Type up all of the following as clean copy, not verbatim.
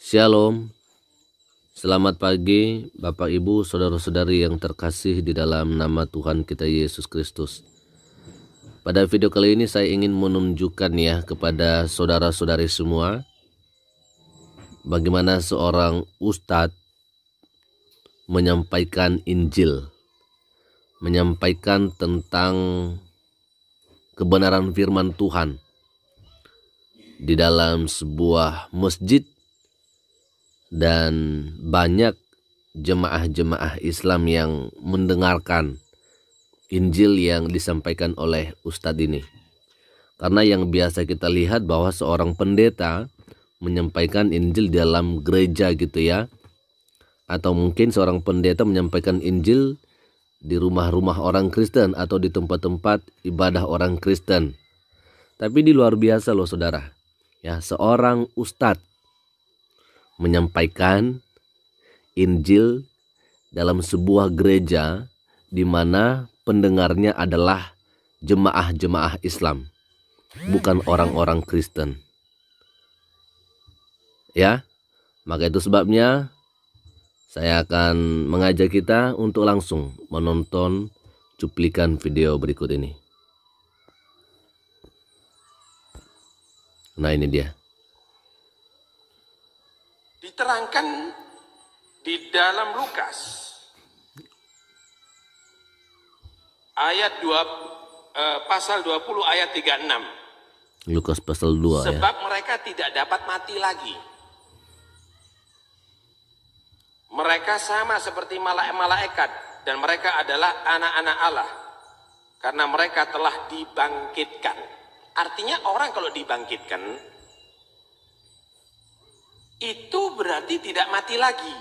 Shalom, selamat pagi Bapak Ibu Saudara-saudari yang terkasih di dalam nama Tuhan kita Yesus Kristus. Pada video kali ini saya ingin menunjukkan ya kepada saudara-saudari semua bagaimana seorang ustadz menyampaikan Injil, menyampaikan tentang kebenaran firman Tuhan di dalam sebuah masjid. Dan banyak jemaah-jemaah Islam yang mendengarkan Injil yang disampaikan oleh ustadz ini. Karena yang biasa kita lihat bahwa seorang pendeta menyampaikan Injil dalam gereja gitu ya. Atau mungkin seorang pendeta menyampaikan Injil di rumah-rumah orang Kristen atau di tempat-tempat ibadah orang Kristen. Tapi di luar biasa loh saudara. Ya, seorang ustadz menyampaikan Injil dalam sebuah gereja di mana pendengarnya adalah jemaah-jemaah Islam, bukan orang-orang Kristen. Ya, maka itu sebabnya saya akan mengajak kita untuk langsung menonton cuplikan video berikut ini. Nah, ini dia. Diterangkan di dalam Lukas ayat pasal 20 ayat 36. Lukas pasal 2 ya. Sebab mereka tidak dapat mati lagi. Mereka sama seperti malaikat dan mereka adalah anak-anak Allah karena mereka telah dibangkitkan. Artinya orang kalau dibangkitkan itu berarti tidak mati lagi.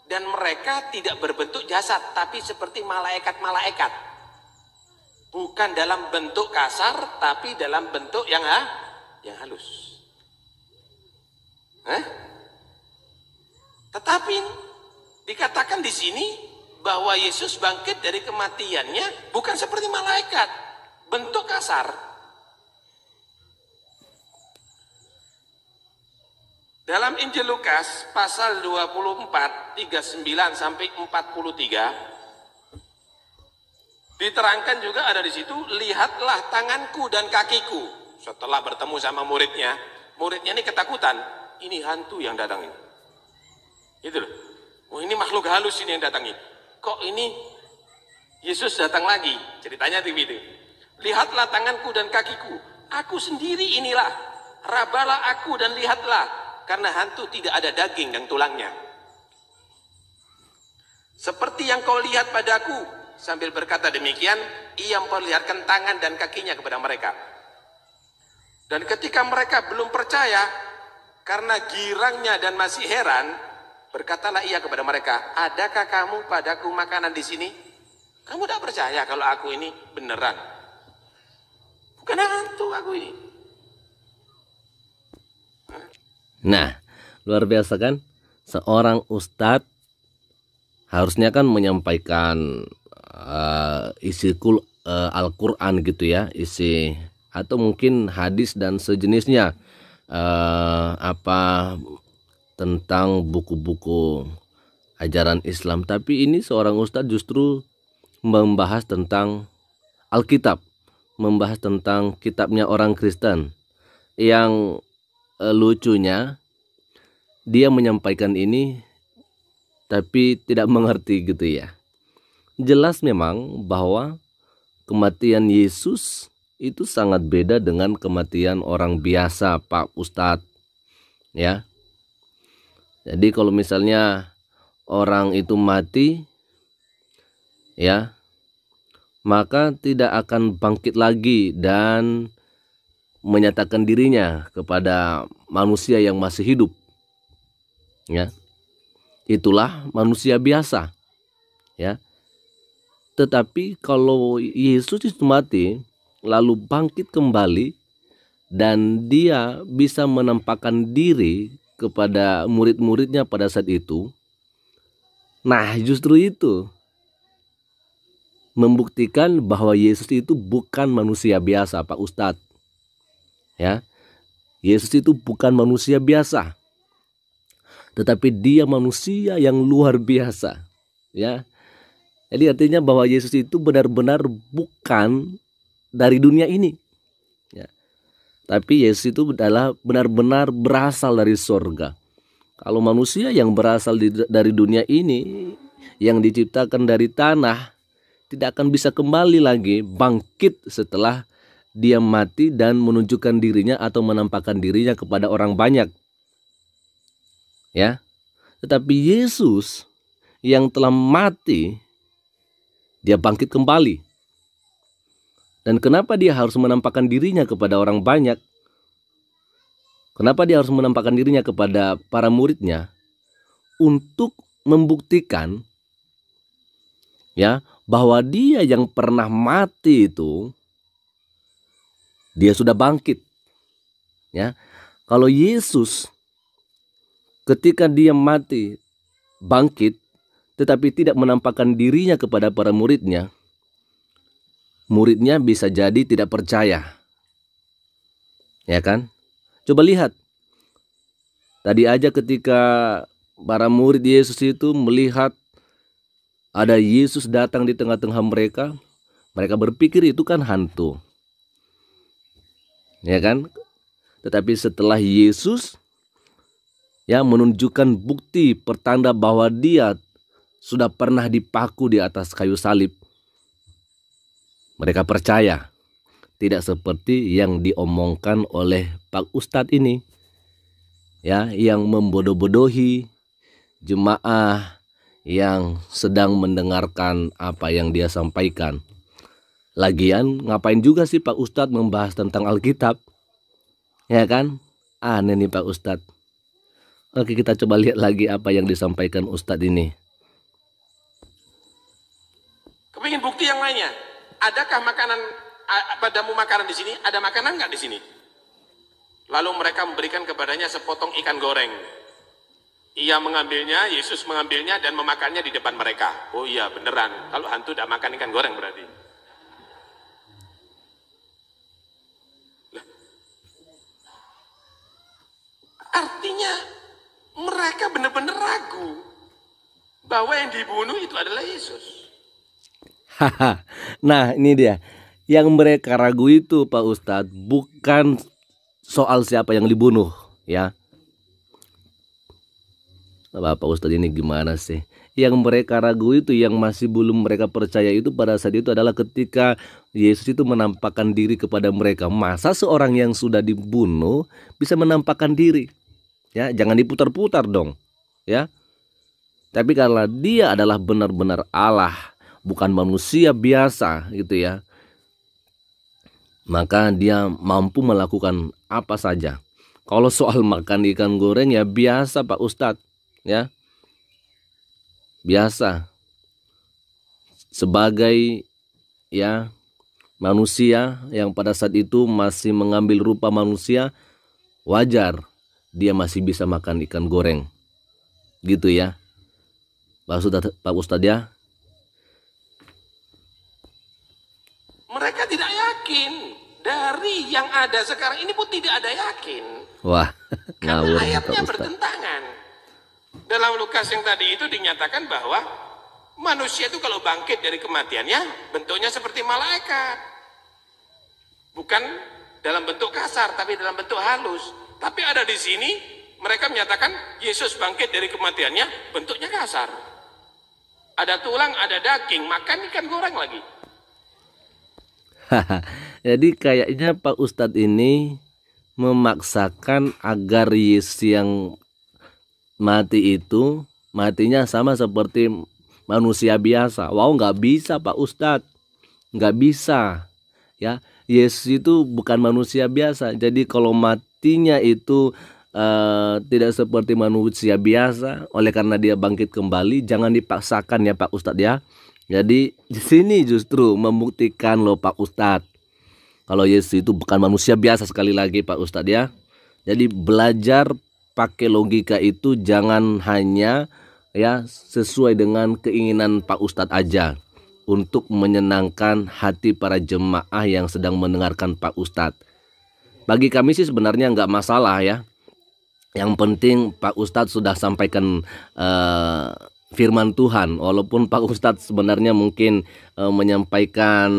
Dan mereka tidak berbentuk jasad, tapi seperti malaikat-malaikat. Bukan dalam bentuk kasar, tapi dalam bentuk yang halus. Tetapi dikatakan di sini bahwa Yesus bangkit dari kematiannya bukan seperti malaikat, bentuk kasar. Dalam Injil Lukas pasal 24 39 sampai 43 diterangkan juga ada di situ, lihatlah tanganku dan kakiku. Setelah bertemu sama muridnya ini ketakutan, ini hantu yang datang ini. Itu loh. Oh, ini makhluk halus ini yang datang ini. Kok ini Yesus datang lagi? Ceritanya begitu. Lihatlah tanganku dan kakiku. Aku sendiri inilah. Rabalah aku dan lihatlah. Karena hantu tidak ada daging dan tulangnya. Seperti yang kau lihat padaku. Sambil berkata demikian, ia memperlihatkan tangan dan kakinya kepada mereka. Dan ketika mereka belum percaya, karena girangnya dan masih heran, berkatalah ia kepada mereka, adakah kamu padaku makanan di sini? Kamu tidak percaya kalau aku ini beneran? Bukan hantu aku ini. Nah, luar biasa kan? Seorang ustadz harusnya kan menyampaikan isi Al-Quran gitu ya, isi atau mungkin hadis dan sejenisnya, apa tentang buku-buku ajaran Islam. Tapi ini seorang ustadz justru membahas tentang Alkitab, membahas tentang kitabnya orang Kristen. Yang lucunya dia menyampaikan ini tapi tidak mengerti gitu ya. Jelas memang bahwa kematian Yesus itu sangat beda dengan kematian orang biasa, Pak Ustadz ya. Jadi kalau misalnya orang itu mati ya, maka tidak akan bangkit lagi dan menyatakan dirinya kepada manusia yang masih hidup ya. Itulah manusia biasa ya. Tetapi kalau Yesus itu mati lalu bangkit kembali dan dia bisa menampakkan diri kepada murid-muridnya pada saat itu, nah justru itu membuktikan bahwa Yesus itu bukan manusia biasa, Pak Ustadz ya. Yesus itu bukan manusia biasa. tetapi dia manusia yang luar biasa. Ya, jadi artinya bahwa Yesus itu benar-benar bukan dari dunia ini. Ya. Tapi Yesus itu adalah benar-benar berasal dari sorga. Kalau manusia yang berasal dari dunia ini, yang diciptakan dari tanah, tidak akan bisa kembali lagi bangkit setelah dia mati dan menunjukkan dirinya atau menampakkan dirinya kepada orang banyak. Ya. Tetapi Yesus yang telah mati, dia bangkit kembali. Dan kenapa dia harus menampakkan dirinya kepada orang banyak? Kenapa dia harus menampakkan dirinya kepada para muridnya? Untuk membuktikan ya bahwa dia yang pernah mati itu dia sudah bangkit. Ya. Kalau Yesus ketika dia mati bangkit tetapi tidak menampakkan dirinya kepada para muridnya, muridnya bisa jadi tidak percaya. Ya kan? Coba lihat. Tadi aja ketika para murid Yesus itu melihat ada Yesus datang di tengah-tengah mereka, mereka berpikir itu kan hantu. Ya kan? Tetapi setelah Yesus ya menunjukkan bukti pertanda bahwa dia sudah pernah dipaku di atas kayu salib, mereka percaya. Tidak seperti yang diomongkan oleh Pak Ustadz ini, ya, yang membodoh-bodohi jemaah yang sedang mendengarkan apa yang dia sampaikan. Lagian ngapain juga sih Pak Ustadz membahas tentang Alkitab? Ya kan? Aneh nih Pak Ustadz. Oke, kita coba lihat lagi apa yang disampaikan Ustadz ini. Kepingin bukti yang lainnya? Adakah padamu makanan di sini? Ada makanan nggak di sini? Lalu mereka memberikan kepadanya sepotong ikan goreng. Ia mengambilnya, Yesus mengambilnya dan memakannya di depan mereka. Oh iya beneran, kalau hantu tidak makan ikan goreng berarti. Artinya mereka benar-benar ragu bahwa yang dibunuh itu adalah Yesus. Nah ini dia. Yang mereka ragu itu Pak Ustadz bukan soal siapa yang dibunuh, ya. Bapak Ustadz ini gimana sih? Yang mereka ragu itu, yang masih belum mereka percaya itu pada saat itu adalah ketika Yesus itu menampakkan diri kepada mereka. Masa seorang yang sudah dibunuh bisa menampakkan diri? Ya, jangan diputar-putar dong, ya. Tapi karena dia adalah benar-benar Allah, bukan manusia biasa gitu ya, maka dia mampu melakukan apa saja. Kalau soal makan ikan goreng ya biasa Pak Ustadz, ya. Biasa. Sebagai ya manusia yang pada saat itu masih mengambil rupa manusia, wajar dia masih bisa makan ikan goreng. Gitu ya. Pak Ustadz ya. Mereka tidak yakin. Dari yang ada sekarang ini pun tidak ada yakin. Wah, karena ayatnya bertentangan. Dalam Lukas yang tadi itu dinyatakan bahwa manusia itu kalau bangkit dari kematiannya bentuknya seperti malaikat. Bukan dalam bentuk kasar tapi dalam bentuk halus. Tapi ada di sini mereka menyatakan Yesus bangkit dari kematiannya bentuknya kasar. Ada tulang, ada daging, makan ikan goreng lagi. Jadi kayaknya Pak Ustadz ini memaksakan agar Yesus yang mati itu matinya sama seperti manusia biasa. Wow, nggak bisa Pak Ustadz, nggak bisa. Ya, Yesus itu bukan manusia biasa. Jadi kalau matinya itu tidak seperti manusia biasa, oleh karena dia bangkit kembali, jangan dipaksakan ya Pak Ustadz ya. Jadi di sini justru membuktikan loh Pak Ustadz, kalau Yesus itu bukan manusia biasa sekali lagi Pak Ustadz ya. Jadi belajar pakai logika itu jangan hanya ya sesuai dengan keinginan Pak Ustadz aja untuk menyenangkan hati para jemaah yang sedang mendengarkan Pak Ustadz. Bagi kami sih sebenarnya nggak masalah ya. Yang penting Pak Ustadz sudah sampaikan firman Tuhan, walaupun Pak Ustadz sebenarnya mungkin menyampaikan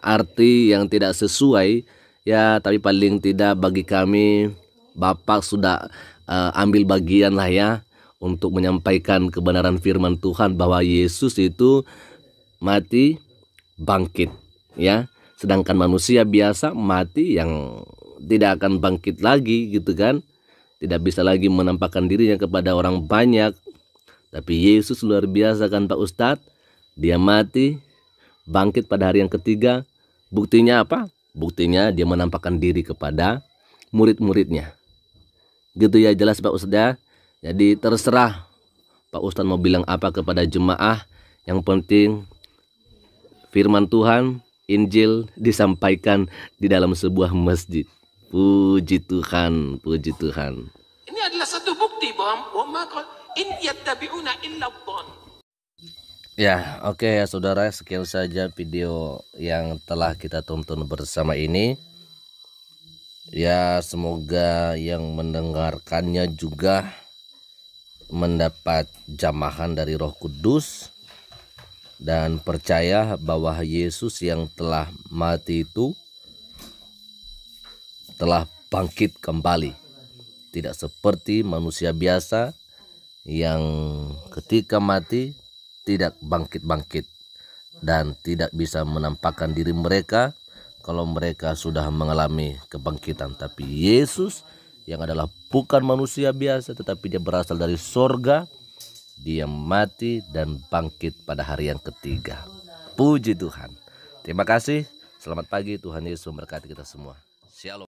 arti yang tidak sesuai, ya, tapi paling tidak bagi kami Bapak sudah ambil bagian lah ya untuk menyampaikan kebenaran firman Tuhan bahwa Yesus itu mati bangkit, ya. Sedangkan manusia biasa mati yang tidak akan bangkit lagi gitu kan. Tidak bisa lagi menampakkan dirinya kepada orang banyak. Tapi Yesus luar biasa kan Pak Ustadz. Dia mati, bangkit pada hari yang ketiga. Buktinya apa? Buktinya dia menampakkan diri kepada murid-muridnya. Gitu ya, jelas Pak Ustadz ya. Jadi terserah Pak Ustadz mau bilang apa kepada jemaah. Yang penting firman Tuhan, Injil disampaikan di dalam sebuah masjid. Puji Tuhan, puji Tuhan. Ini adalah satu bukti bahwa in yattabi'una illa dhon. Ya, oke ya saudara, sekian saja video yang telah kita tonton bersama ini. Ya, semoga yang mendengarkannya juga mendapat jamahan dari Roh Kudus dan percaya bahwa Yesus yang telah mati itu telah bangkit kembali. Tidak seperti manusia biasa yang ketika mati tidak bangkit-bangkit dan tidak bisa menampakkan diri mereka kalau mereka sudah mengalami kebangkitan. Tapi Yesus yang adalah bukan manusia biasa tetapi dia berasal dari sorga, dia mati dan bangkit pada hari yang ketiga. Puji Tuhan. Terima kasih. Selamat pagi. Tuhan Yesus memberkati kita semua. Shalom.